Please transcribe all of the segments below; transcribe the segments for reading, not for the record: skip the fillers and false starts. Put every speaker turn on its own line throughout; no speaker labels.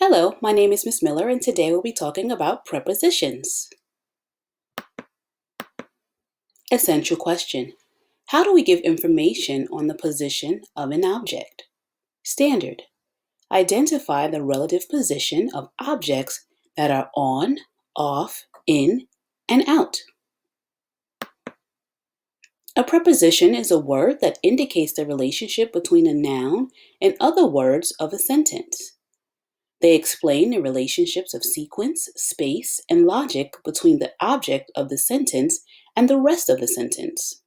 Hello, my name is Miss Miller, and today we'll be talking about prepositions. Essential question. How do we give information on the position of an object? Standard. Identify the relative position of objects that are on, off, in, and out. A preposition is a word that indicates the relationship between a noun and other words of a sentence. They explain the relationships of sequence, space, and logic between the object of the sentence and the rest of the sentence.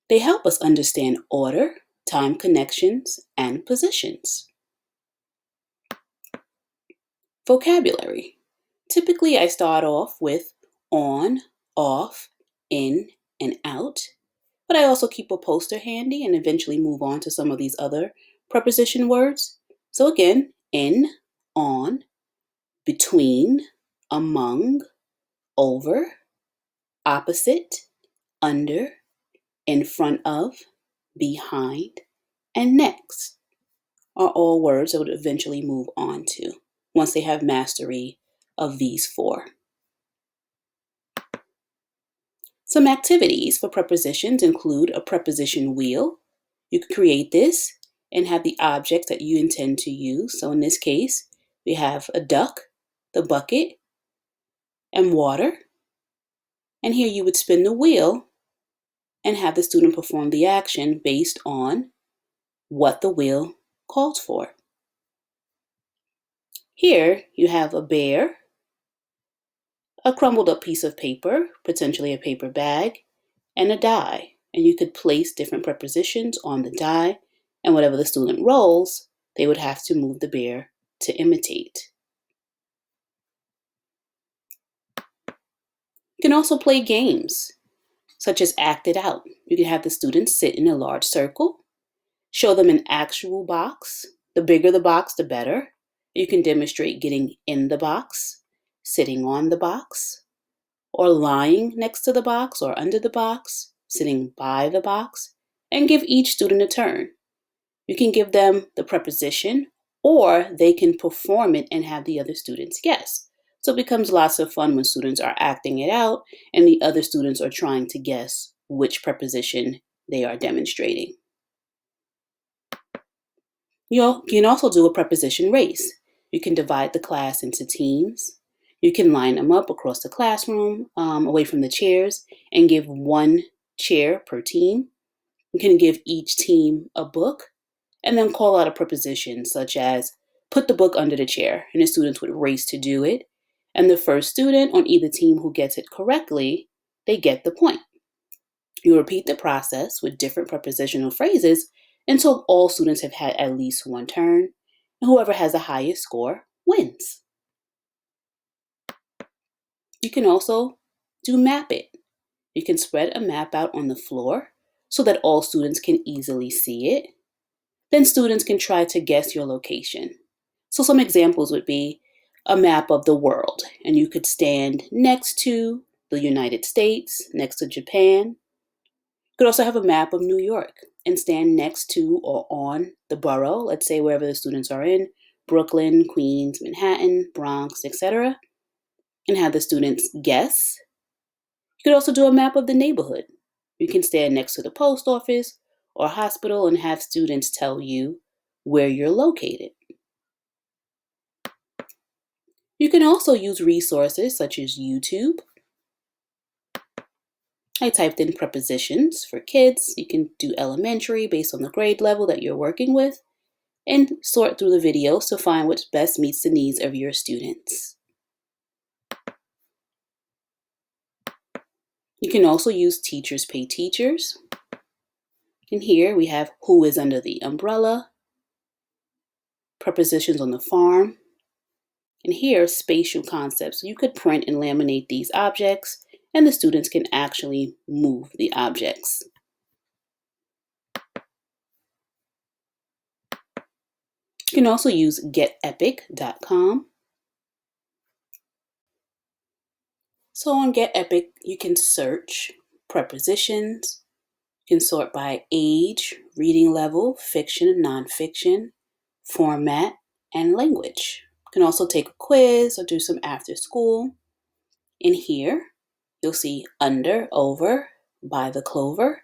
They help us understand order, time connections, and positions. Vocabulary. Typically, I start off with on, off, in, and out, but I also keep a poster handy and eventually move on to some of these other preposition words. So again, in, on, between, among, over, opposite, under, in front of, behind, and next are all words I would eventually move on to once they have mastery of these four. Some activities for prepositions include a preposition wheel. You could create this and have the objects that you intend to use. So in this case, we have a duck, the bucket, and water. And here you would spin the wheel and have the student perform the action based on what the wheel calls for. Here you have a bear, a crumbled up piece of paper, potentially a paper bag, and a die. And you could place different prepositions on the die, and whatever the student rolls, they would have to move the bear to imitate. You can also play games, such as act it out. You can have the students sit in a large circle, show them an actual box. The bigger the box, the better. You can demonstrate getting in the box, sitting on the box, or lying next to the box or under the box, sitting by the box, and give each student a turn. You can give them the preposition, or they can perform it and have the other students guess. So it becomes lots of fun when students are acting it out and the other students are trying to guess which preposition they are demonstrating. You can also do a preposition race. You can divide the class into teams. You can line them up across the classroom, away from the chairs, and give one chair per team. You can give each team a book and then call out a preposition such as put the book under the chair, and the students would race to do it. And the first student on either team who gets it correctly, they get the point. You repeat the process with different prepositional phrases until all students have had at least one turn, and whoever has the highest score wins. You can also do map it. You can spread a map out on the floor so that all students can easily see it. Then students can try to guess your location. So some examples would be a map of the world, and you could stand next to the United States, next to Japan. You could also have a map of New York and stand next to or on the borough, let's say wherever the students are in, Brooklyn, Queens, Manhattan, Bronx, etc., and have the students guess. You could also do a map of the neighborhood. You can stand next to the post office or hospital and have students tell you where you're located. You can also use resources such as YouTube. I typed in prepositions for kids. You can do elementary based on the grade level that you're working with and sort through the videos to find what best meets the needs of your students. You can also use Teachers Pay Teachers. And here we have who is under the umbrella, prepositions on the farm, and here spatial concepts. You could print and laminate these objects and the students can actually move the objects. You can also use getepic.com. So on GetEpic, you can search prepositions. You can sort by age, reading level, fiction and nonfiction, format, and language. You can also take a quiz or do some after school. In here, you'll see under, over, by the clover,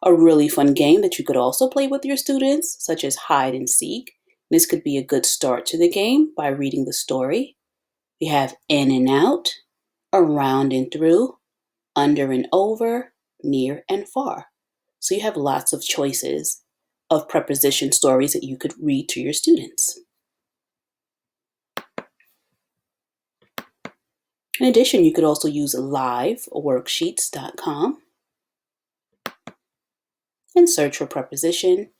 a really fun game that you could also play with your students, such as hide and seek. This could be a good start to the game by reading the story. We have in and out, around and through, under and over, near and far. So you have lots of choices of preposition stories that you could read to your students. In addition, you could also use liveworksheets.com and search for preposition.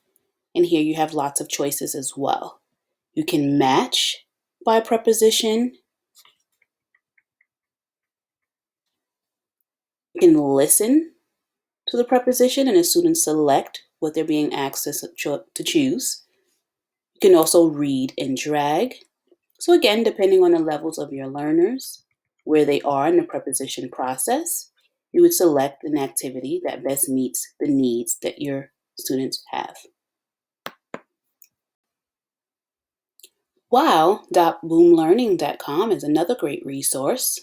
And here you have lots of choices as well. You can match by preposition. You can listen to the preposition and the students select what they're being asked to choose. You can also read and drag. So again, depending on the levels of your learners, where they are in the preposition process, you would select an activity that best meets the needs that your students have. Wow.boomlearning.com is another great resource.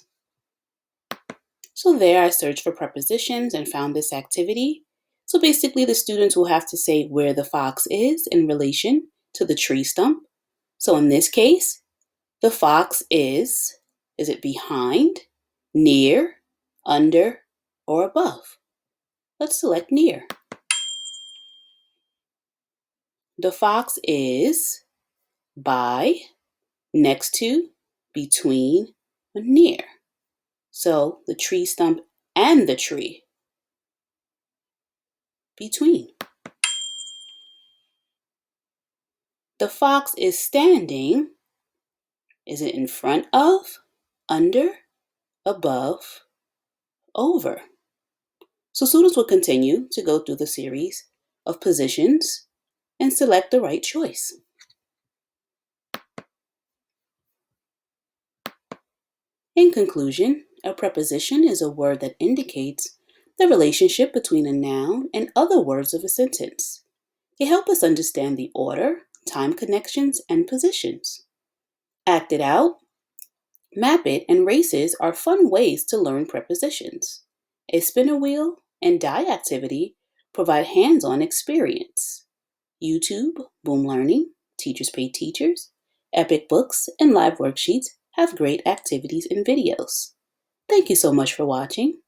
So there I searched for prepositions and found this activity. So basically the students will have to say where the fox is in relation to the tree stump. So in this case, the fox is it behind, near, under, or above? Let's select near. The fox is by, next to, between, or near. So the tree stump and the tree. Between. The fox is standing. Is it in front of, under, above, over? So students will continue to go through the series of positions and select the right choice. In conclusion, a preposition is a word that indicates the relationship between a noun and other words of a sentence. They help us understand the order, time connections, and positions. Act it out, map it, and races are fun ways to learn prepositions. A spinner wheel and die activity provide hands-on experience. YouTube, Boom Learning, Teachers Pay Teachers, Epic Books, and Live Worksheets have great activities and videos. Thank you so much for watching.